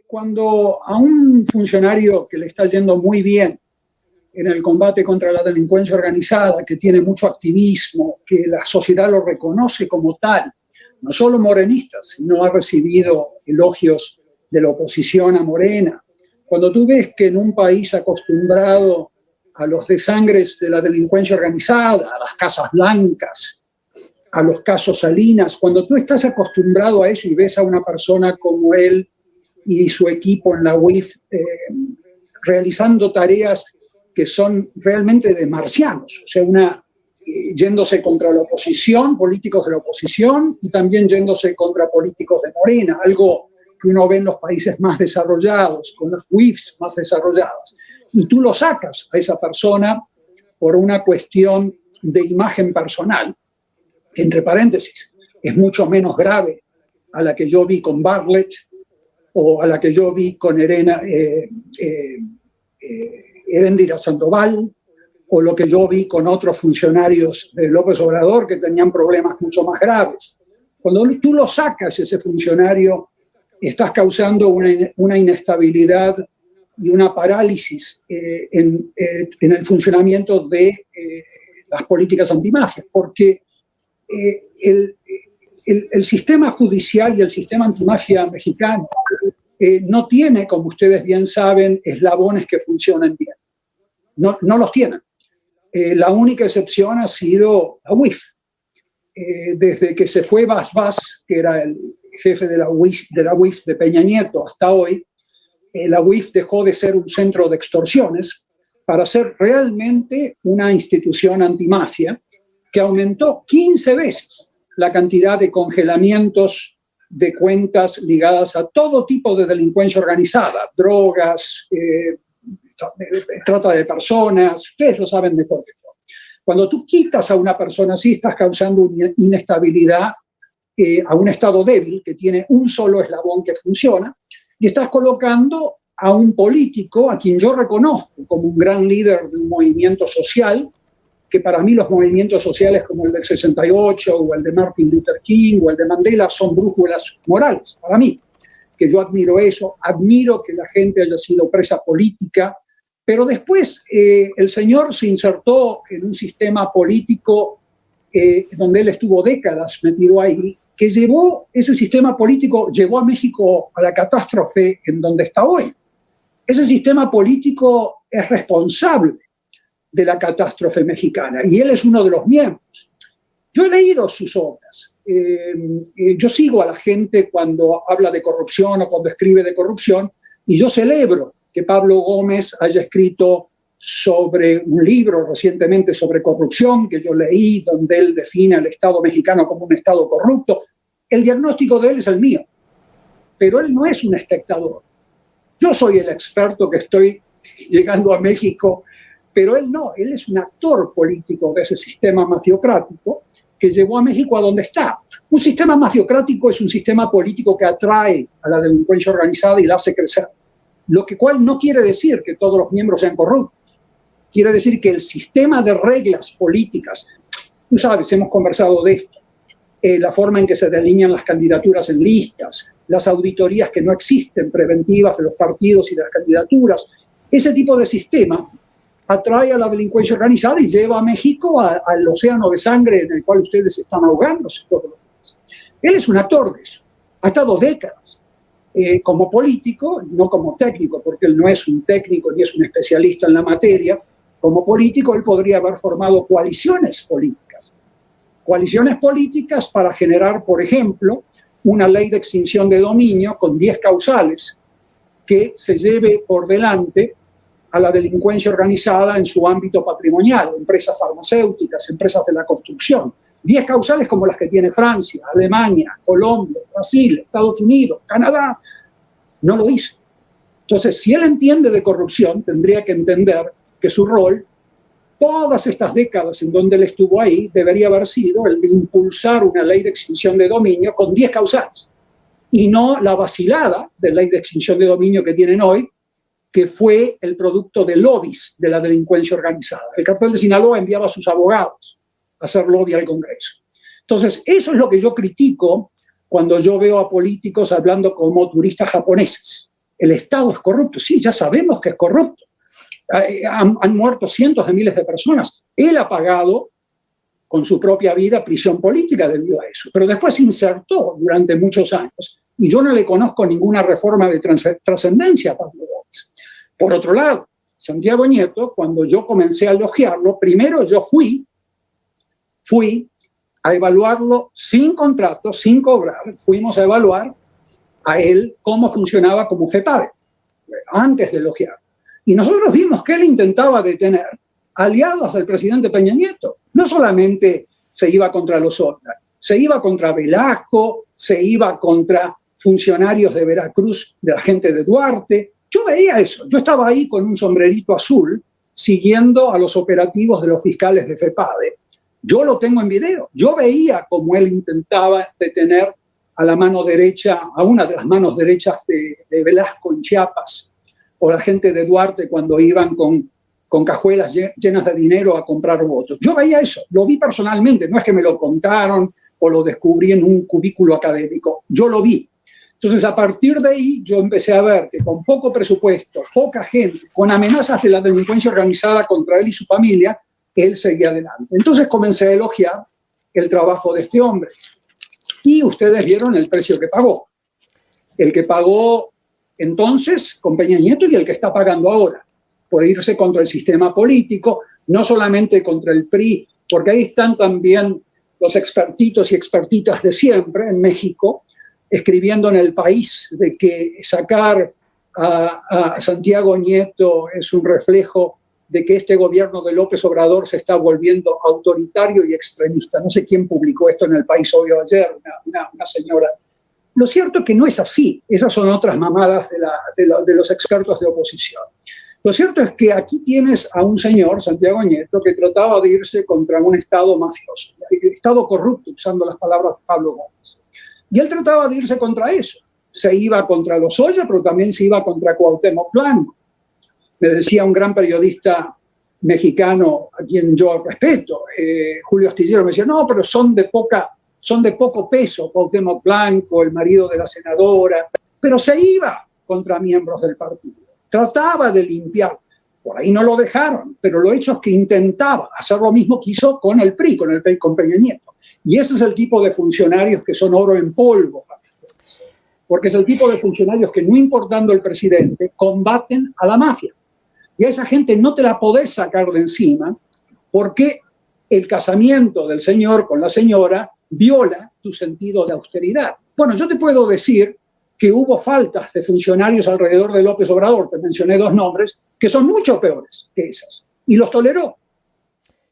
cuando a un funcionario que le está yendo muy bien en el combate contra la delincuencia organizada, que tiene mucho activismo, que la sociedad lo reconoce como tal, no solo morenistas, sino ha recibido elogios de la oposición a Morena. Cuando tú ves que en un país acostumbrado a los desangres de la delincuencia organizada, a las casas blancas, a los casos Salinas, cuando tú estás acostumbrado a eso y ves a una persona como él y su equipo en la UIF realizando tareas que son realmente de marcianos, o sea, yéndose contra la oposición, políticos de la oposición, y también yéndose contra políticos de Morena, algo que uno ve en los países más desarrollados, con las UIFs más desarrolladas. Y tú lo sacas a esa persona por una cuestión de imagen personal, que, entre paréntesis, es mucho menos grave a la que yo vi con Bartlett o a la que yo vi con Heréndira Sandoval, o lo que yo vi con otros funcionarios de López Obrador que tenían problemas mucho más graves. Cuando tú lo sacas, ese funcionario, estás causando una inestabilidad y una parálisis en el funcionamiento de las políticas antimafias, porque el sistema judicial y el sistema antimafia mexicano no tiene, como ustedes bien saben, eslabones que funcionen bien. No los tienen. La única excepción ha sido la UIF. Desde que se fue Bas Bas, que era el jefe de la UIF de Peña Nieto, hasta hoy, la UIF dejó de ser un centro de extorsiones para ser realmente una institución antimafia que aumentó 15 veces la cantidad de congelamientos de cuentas ligadas a todo tipo de delincuencia organizada, drogas, trata de personas, ustedes lo saben mejor que yo. Cuando tú quitas a una persona así, estás causando una inestabilidad a un estado débil que tiene un solo eslabón que funciona, y estás colocando a un político a quien yo reconozco como un gran líder de un movimiento social, que para mí los movimientos sociales como el del 68 o el de Martin Luther King o el de Mandela son brújulas morales, para mí, que yo admiro eso, admiro que la gente haya sido presa política, pero después el señor se insertó en un sistema político donde él estuvo décadas metido ahí, que ese sistema político llevó a México a la catástrofe en donde está hoy. Ese sistema político es responsable de la catástrofe mexicana y él es uno de los miembros. Yo he leído sus obras. Yo sigo a la gente cuando habla de corrupción o cuando escribe de corrupción, y yo celebro que Pablo Gómez haya escrito sobre un libro recientemente sobre corrupción que yo leí, donde él define al Estado mexicano como un Estado corrupto. El diagnóstico de él es el mío, pero él no es un espectador. Yo soy el experto que estoy llegando a México, pero él no, él es un actor político de ese sistema mafiocrático que llevó a México a donde está. Un sistema mafiocrático es un sistema político que atrae a la delincuencia organizada y la hace crecer. Lo que cual no quiere decir que todos los miembros sean corruptos. Quiere decir que el sistema de reglas políticas, tú sabes, hemos conversado de esto, la forma en que se delinean las candidaturas en listas, las auditorías que no existen, preventivas de los partidos y de las candidaturas, ese tipo de sistema atrae a la delincuencia organizada y lleva a México al océano de sangre en el cual ustedes están ahogándose todos los días. Él es un actor de eso, ha estado décadas como político, no como técnico, porque él no es un técnico ni es un especialista en la materia. Como político él podría haber formado coaliciones políticas para generar, por ejemplo, una ley de extinción de dominio con 10 causales que se lleve por delante a la delincuencia organizada en su ámbito patrimonial, empresas farmacéuticas, empresas de la construcción. 10 causales como las que tiene Francia, Alemania, Colombia, Brasil, Estados Unidos, Canadá. No lo hizo. Entonces, si él entiende de corrupción, tendría que entender que su rol, todas estas décadas en donde él estuvo ahí, debería haber sido el de impulsar una ley de extinción de dominio con 10 causales, y no la vacilada de ley de extinción de dominio que tienen hoy, que fue el producto de lobbies de la delincuencia organizada. El cartel de Sinaloa enviaba a sus abogados a hacer lobby al Congreso. Entonces, eso es lo que yo critico cuando yo veo a políticos hablando como turistas japoneses. El Estado es corrupto. Sí, ya sabemos que es corrupto. Han muerto cientos de miles de personas. Él ha pagado con su propia vida prisión política debido a eso. Pero después se insertó durante muchos años. Y yo no le conozco ninguna reforma de trascendencia a Pablo Gómez. Por otro lado, Santiago Nieto, cuando yo comencé a elogiarlo, primero yo fui a evaluarlo sin contrato, sin cobrar. Fuimos a evaluar a él cómo funcionaba como FEPADE, antes de elogiarlo. Y nosotros vimos que él intentaba detener aliados del presidente Peña Nieto. No solamente se iba contra los otros, se iba contra Velasco, se iba contra funcionarios de Veracruz, de la gente de Duarte. Yo veía eso. Yo estaba ahí con un sombrerito azul, siguiendo a los operativos de los fiscales de FEPADE. Yo lo tengo en video. Yo veía cómo él intentaba detener a la mano derecha, a una de las manos derechas de Velasco en Chiapas, o la gente de Duarte cuando iban con cajuelas llenas de dinero a comprar votos. Yo veía eso, lo vi personalmente, no es que me lo contaron o lo descubrí en un cubículo académico, yo lo vi. Entonces, a partir de ahí, yo empecé a ver que con poco presupuesto, poca gente, con amenazas de la delincuencia organizada contra él y su familia, él seguía adelante. Entonces comencé a elogiar el trabajo de este hombre. Y ustedes vieron el precio que pagó. El que pagó entonces con Peña Nieto y el que está pagando ahora, por irse contra el sistema político, no solamente contra el PRI, porque ahí están también los expertitos y expertitas de siempre en México, escribiendo en El País de que sacar a Santiago Nieto es un reflejo de que este gobierno de López Obrador se está volviendo autoritario y extremista. No sé quién publicó esto en El País hoy o ayer, una señora. Lo cierto es que no es así. Esas son otras mamadas de los expertos de oposición. Lo cierto es que aquí tienes a un señor, Santiago Nieto, que trataba de irse contra un Estado mafioso, Estado corrupto, usando las palabras de Pablo Gómez. Y él trataba de irse contra eso. Se iba contra Lozoya, pero también se iba contra Cuauhtémoc Blanco. Me decía un gran periodista mexicano a quien yo respeto, Julio Astillero, me decía, no, pero son de poco peso, Cuauhtémoc Blanco, el marido de la senadora, pero se iba contra miembros del partido. Trataba de limpiar. Por ahí no lo dejaron, pero lo hecho es que intentaba hacer lo mismo que hizo con el PRI, con Peña Nieto. Y ese es el tipo de funcionarios que son oro en polvo, porque es el tipo de funcionarios que, no importando el presidente, combaten a la mafia. Y a esa gente no te la podés sacar de encima porque el casamiento del señor con la señora viola tu sentido de austeridad. Bueno, yo te puedo decir que hubo faltas de funcionarios alrededor de López Obrador, te mencioné dos nombres, que son mucho peores que esas, y los toleró.